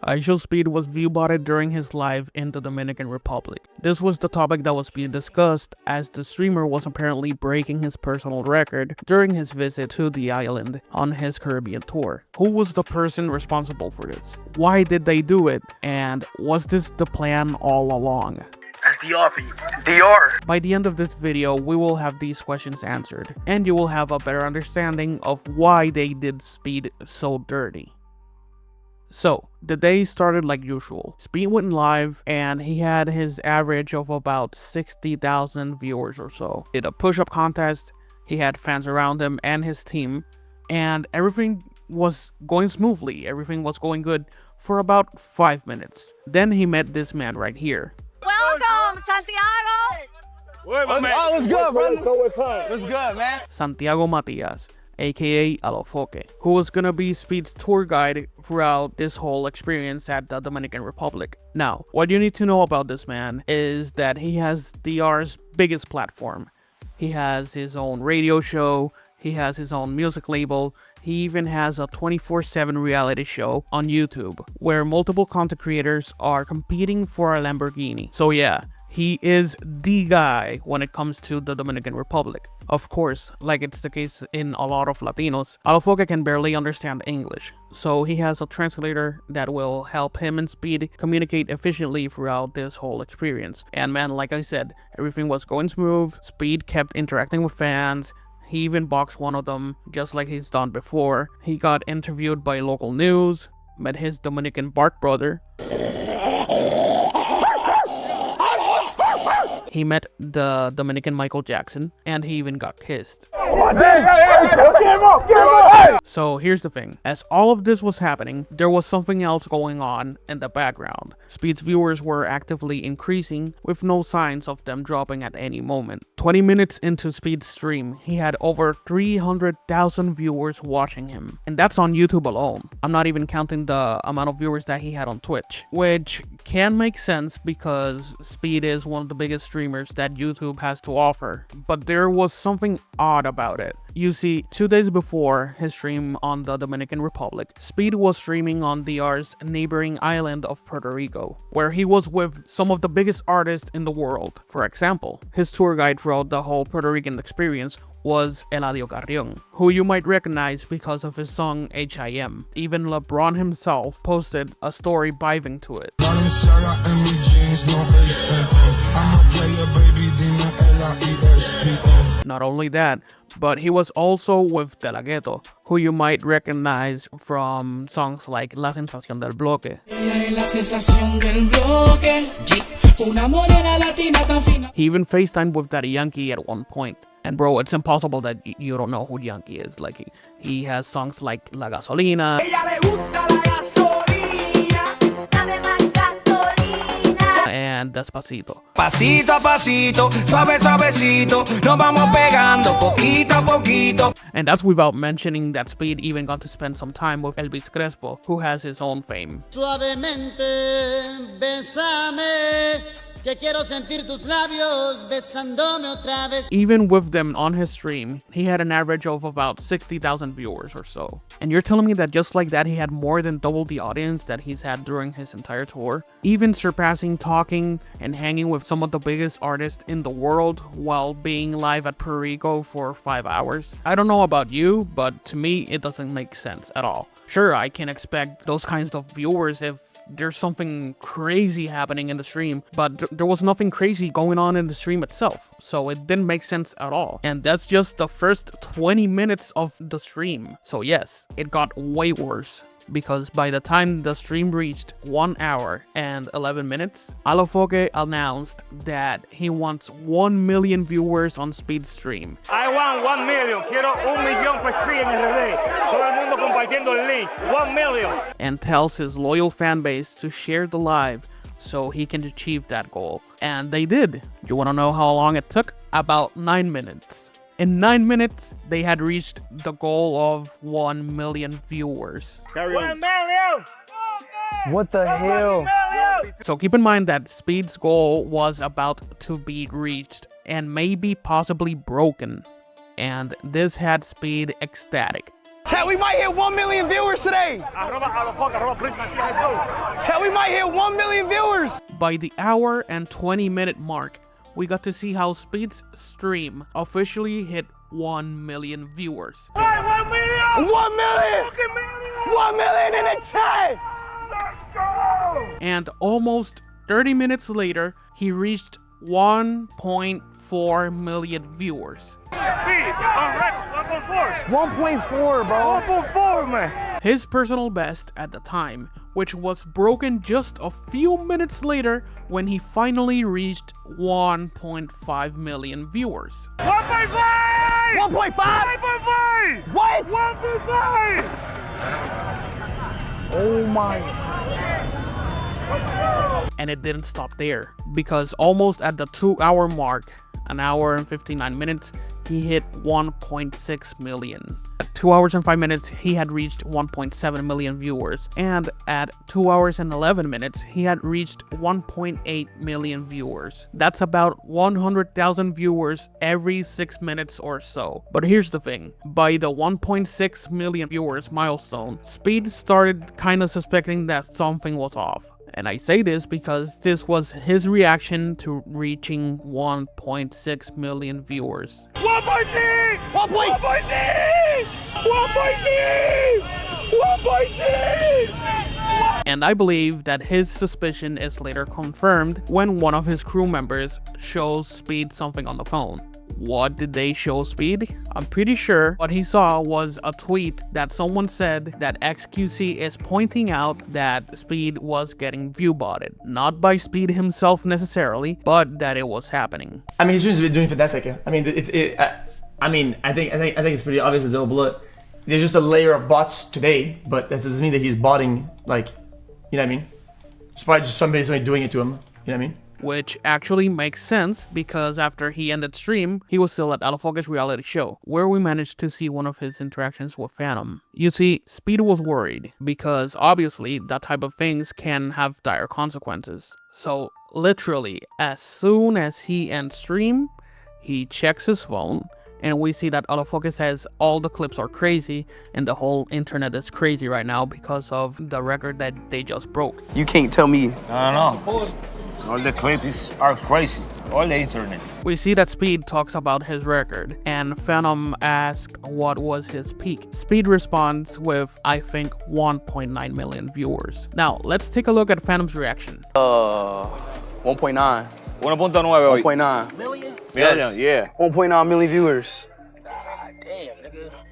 IShowSpeed was viewbotted during his live in the Dominican Republic. This was the topic that was being discussed, as the streamer was apparently breaking his personal record during his visit to the island on his Caribbean tour. Who was the person responsible for this? Why did they do it? And was this the plan all along? DR. By the end of this video, we will have these questions answered, and you will have a better understanding of why they did Speed so dirty. So, the day started like usual. Speed went live, and he had his average of about 60,000 viewers or so. Did a push-up contest, he had fans around him and his team, and everything was going smoothly. Everything was going good for about 5 minutes. Then he met this man right here. Welcome, Santiago! What's good, brother? What's good, man? Santiago Matias, aka Alofoke, who was gonna be Speed's tour guide throughout this whole experience at the Dominican Republic. Now, what you need to know about this man is that he has DR's biggest platform. He has his own radio show, he has his own music label, he even has a 24/7 reality show on YouTube, where multiple content creators are competing for a Lamborghini. So yeah, he is the guy when it comes to the Dominican Republic. Of course, like it's the case in a lot of Latinos, Alofoke can barely understand English, so he has a translator that will help him and Speed communicate efficiently throughout this whole experience. And man, like I said, everything was going smooth. Speed kept interacting with fans. He even boxed one of them, just like he's done before. He got interviewed by local news, met his Dominican bark brother. He met the Dominican Michael Jackson, and he even got kissed. So here's the thing, as all of this was happening, there was something else going on in the background. Speed's viewers were actively increasing, with no signs of them dropping at any moment. 20 minutes into Speed's stream, he had over 300,000 viewers watching him, and that's on YouTube alone. I'm not even counting the amount of viewers that he had on Twitch, which can make sense because Speed is one of the biggest streamers that YouTube has to offer. But there was something odd about it. You see, 2 days before his stream on the Dominican Republic, Speed was streaming on DR's neighboring island of Puerto Rico, where he was with some of the biggest artists in the world. For example, his tour guide throughout the whole Puerto Rican experience was Eladio Carrion, who you might recognize because of his song h.i.m. Even LeBron himself posted a story vibing to it. Not only that, but he was also with De La Ghetto, who you might recognize from songs like La Sensación del Bloque. He even FaceTimed with Daddy Yankee at one point. And bro, it's impossible that you don't know who Yankee is. Like, he has songs like La Gasolina and Despacito. Pasito a pasito, suave suavecito, nos vamos pegando poquito a poquito. And that's without mentioning that Speed even got to spend some time with Elvis Crespo, who has his own fame. Suavemente, bésame, que quiero sentir tus labios besándome otra vez. Even with them on his stream, he had an average of about 60,000 viewers or so. And you're telling me that just like that, he had more than double the audience that he's had during his entire tour, even surpassing talking and hanging with some of the biggest artists in the world while being live at Puerto Rico for 5 hours? I don't know about you, but to me, it doesn't make sense at all. Sure, I can expect those kinds of viewers if there's something crazy happening in the stream, but there was nothing crazy going on in the stream itself, so it didn't make sense at all. And that's just the first 20 minutes of the stream. So yes, it got way worse, because by the time the stream reached 1 hour and 11 minutes, Alofoke announced that he wants 1 million viewers on Speed's stream. I want 1 million. Quiero 1 millón per stream en RD. Todo el mundo compartiendo el link. 1 million. And tells his loyal fan base to share the live so he can achieve that goal. And they did. You want to know how long it took? About 9 minutes. In 9 minutes, they had reached the goal of 1 million viewers. 1 million! What the hell? So keep in mind that Speed's goal was about to be reached and maybe possibly broken. And this had Speed ecstatic. Chat, we might hit 1 million viewers today. Arroba Alofoke, arroba Prisma, let's go. Chat, we might hit 1 million viewers. By the hour and 20-minute mark, we got to see how Speed's stream officially hit 1 million viewers. Hey, 1 million! 1 million! Fucking million! 1 million in the chat! Let's go! And almost 30 minutes later, he reached 1.4 million viewers. Speed, on record, 1.4. 1.4, bro. 1.4, man. His personal best at the time, which was broken just a few minutes later when he finally reached 1.5 million viewers. 1.5! 1.5? 1.5! What? 1.5! Oh my. And it didn't stop there, because almost at the 2-hour mark, an hour and 59 minutes, he hit 1.6 million. At 2 hours and 5 minutes, he had reached 1.7 million viewers. And at 2 hours and 11 minutes, he had reached 1.8 million viewers. That's about 100,000 viewers every 6 minutes or so. But here's the thing. By the 1.6 million viewers milestone, Speed started kind of suspecting that something was off. And I say this because this was his reaction to reaching 1.6 million viewers. 1.6! 1.6! 1.6! 1.6! And I believe that his suspicion is later confirmed when one of his crew members shows Speed something on the phone. What did they show Speed? I'm pretty sure what he saw was a tweet that someone said that XQC is pointing out that Speed was getting view-botted. Not by Speed himself necessarily, but that it was happening. I mean, he's doing fantastic. I mean, I think it's pretty obvious as overlooked. There's just a layer of bots today, but that doesn't mean that he's botting, like, you know what I mean? It's probably just somebody doing it to him, you know what I mean? Which actually makes sense because after he ended stream, he was still at Alofoke's reality show, where we managed to see one of his interactions with Phantom. You see, Speed was worried because obviously that type of things can have dire consequences. So literally, as soon as he ends stream, he checks his phone, and we see that Alofoke says all the clips are crazy and the whole internet is crazy right now because of the record that they just broke. You can't tell me. No. All the clips are crazy. All the internet. We see that Speed talks about his record, and Phantom asks what was his peak. Speed responds with, I think, 1.9 million viewers. Now, let's take a look at Phantom's reaction. 1.9. 1.9 hoy. 1.9. Million, Yes. yeah. 1.9 million viewers.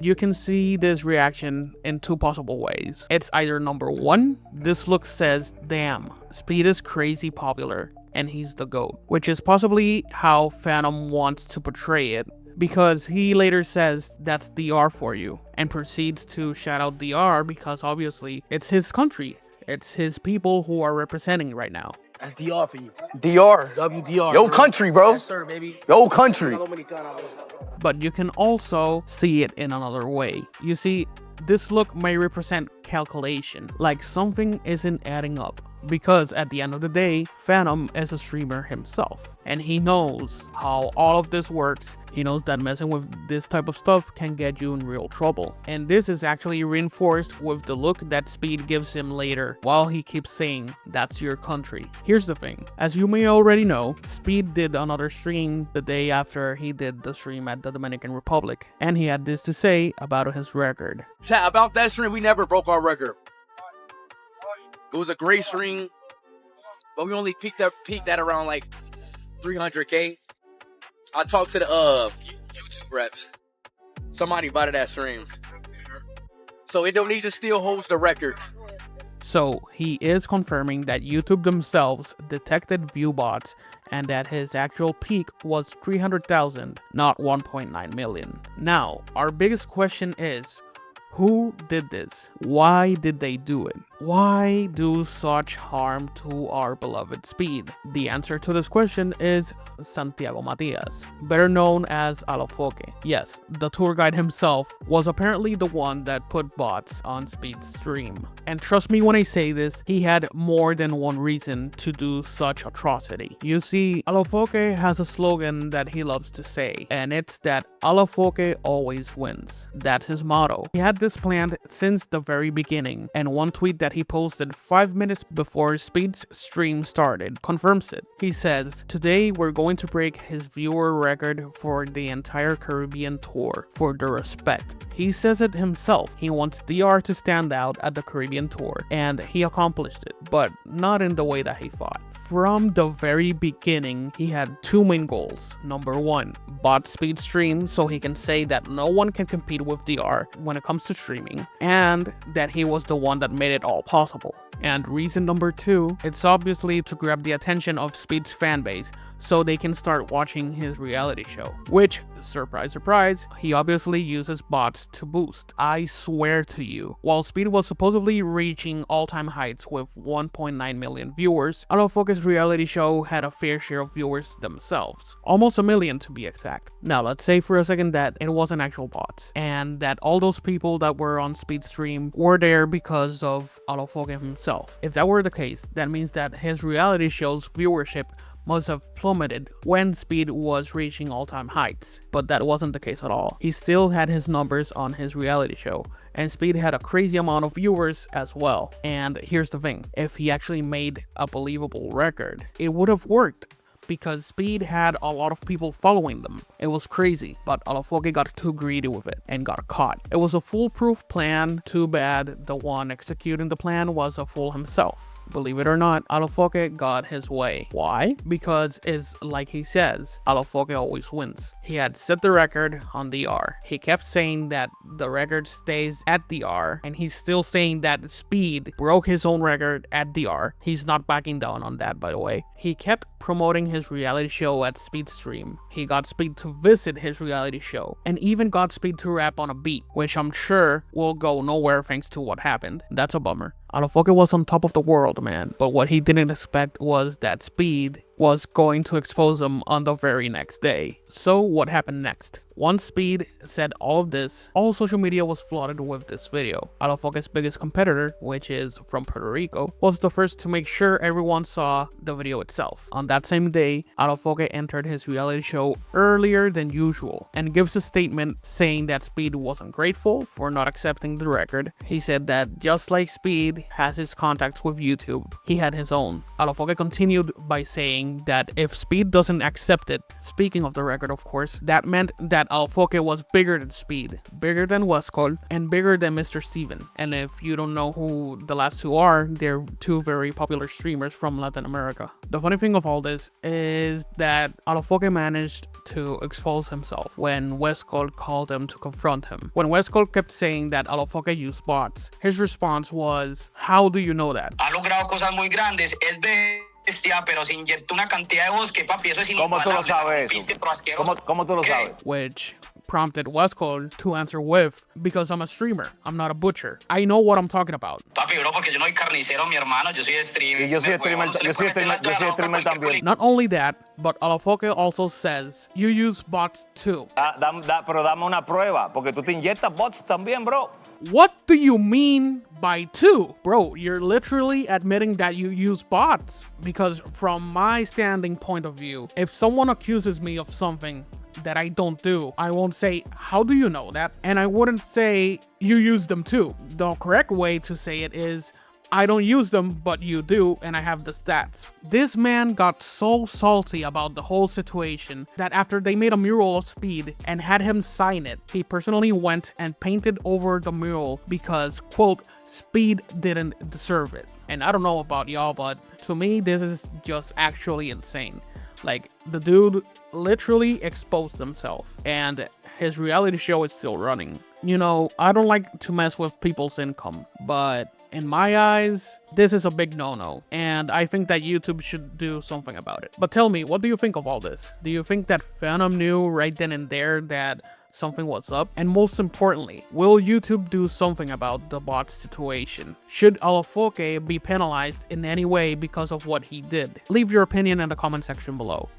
You can see this reaction in two possible ways. It's either number one, this look says, damn, Speed is crazy popular and he's the GOAT, which is possibly how Phantom wants to portray it, because he later says that's DR for you and proceeds to shout out DR because obviously it's his country. It's his people who are representing right now. That's DR for you. DR. WDR. Yo country, bro. Yes, sir, baby. Yo country. But you can also see it in another way. You see, this look may represent calculation, like something isn't adding up. Because at the end of the day, Phantom is a streamer himself, and he knows how all of this works. He knows that messing with this type of stuff can get you in real trouble. And this is actually reinforced with the look that Speed gives him later, while he keeps saying, that's your country. Here's the thing, as you may already know, Speed did another stream the day after he did the stream at the Dominican Republic, and he had this to say about his record. Chat, about that stream, we never broke our record. It was a great stream, but we only peaked at around like 300K. I talked to the YouTube reps. Somebody bought that stream. So Indonesia still holds the record. So he is confirming that YouTube themselves detected view bots and that his actual peak was 300,000, not 1.9 million. Now, our biggest question is, who did this? Why did they do it? Why do such harm to our beloved Speed? The answer to this question is Santiago Matias, better known as Alofoke. Yes, the tour guide himself was apparently the one that put bots on Speed's stream. And trust me when I say this, he had more than one reason to do such atrocity. You see, Alofoke has a slogan that he loves to say, and it's that Alofoke always wins. That's his motto. He had this planned since the very beginning, and one tweet that he posted 5 minutes before Speed's stream started confirms it. He says, "Today we're going to break his viewer record for the entire Caribbean tour for the respect." He says it himself. He wants DR to stand out at the Caribbean tour, and he accomplished it, but not in the way that he thought. From the very beginning, he had two main goals. Number one, bot Speed stream so he can say that no one can compete with DR when it comes to streaming, and that he was the one that made it all possible. And reason number two, it's obviously to grab the attention of Speed's fanbase so they can start watching his reality show, which, surprise surprise, he obviously uses bots to boost. I swear to you, while Speed was supposedly reaching all-time heights with 1.9 million viewers, Alofoke's reality show had a fair share of viewers themselves, almost 1 million to be exact. Now let's say for a second that it wasn't actual bots, and that all those people that were on Speed's stream were there because of Alofoke himself. If that were the case, that means that his reality show's viewership must have plummeted when Speed was reaching all-time heights, but that wasn't the case at all. He still had his numbers on his reality show, and Speed had a crazy amount of viewers as well. And here's the thing, if he actually made a believable record, it would have worked, because Speed had a lot of people following them. It was crazy, but Alofoke got too greedy with it and got caught. It was a foolproof plan, too bad the one executing the plan was a fool himself. Believe it or not, Alofoke got his way. Why? Because it's like he says, Alofoke always wins. He had set the record on DR. He kept saying that the record stays at DR, and he's still saying that Speed broke his own record at DR. He's not backing down on that, by the way. He kept promoting his reality show at Speed's stream. He got Speed to visit his reality show, and even got Speed to rap on a beat, which I'm sure will go nowhere thanks to what happened. That's a bummer. Alofoke was on top of the world, man, but what he didn't expect was that Speed was going to expose him on the very next day. So what happened next? Once Speed said all of this, all social media was flooded with this video. Alofoke's biggest competitor, which is from Puerto Rico, was the first to make sure everyone saw the video itself. On that same day, Alofoke entered his reality show earlier than usual and gives a statement saying that Speed was ungrateful for not accepting the record. He said that just like Speed has his contacts with YouTube, he had his own. Alofoke continued by saying that if Speed doesn't accept it, speaking of the record of course, that meant that Alofoke was bigger than Speed, bigger than Westcol, and bigger than Mr. Steven. And if you don't know who the last two are, they're two very popular streamers from Latin America. The funny thing of all this is that Alofoke managed to expose himself when Westcol called him to confront him. When Westcol kept saying that Alofoke used bots, his response was, "How do you know that?" Ha logrado cosas muy grandes, es bestia, pero se inyectó una cantidad de bosque, papi, eso es ¿Cómo tú lo inigualable, sabes viste, eso? pero asqueroso. ¿Cómo tú lo ¿Qué? sabes? Which prompted Westcol to answer with, "Because I'm a streamer, I'm not a butcher. I know what I'm talking about." Papi, bro, porque yo no soy carnicero, mi hermano, yo soy streamer. Y yo soy streamer, Huevón, yo soy se le pone streamer, pelo yo soy a la boca streamer a cualquier también. Not only that, but Alofoke also says, "You use bots too." Pero dame una prueba, porque tú te inyectas bots también, bro. What do you mean by two? Bro, you're literally admitting that you use bots. Because from my standing point of view, if someone accuses me of something that I don't do, I won't say, "How do you know that?" And I wouldn't say, "You use them too." The correct way to say it is, "I don't use them, but you do, and I have the stats." This man got so salty about the whole situation that after they made a mural of Speed and had him sign it, he personally went and painted over the mural because, quote, Speed didn't deserve it. And I don't know about y'all, but to me, this is just actually insane. Like, the dude literally exposed himself, and his reality show is still running. You know, I don't like to mess with people's income, but in my eyes, this is a big no-no, and I think that YouTube should do something about it. But tell me, what do you think of all this? Do you think that Phantom knew right then and there that something was up? And most importantly, will YouTube do something about the bot situation? Should Alofoke be penalized in any way because of what he did? Leave your opinion in the comment section below.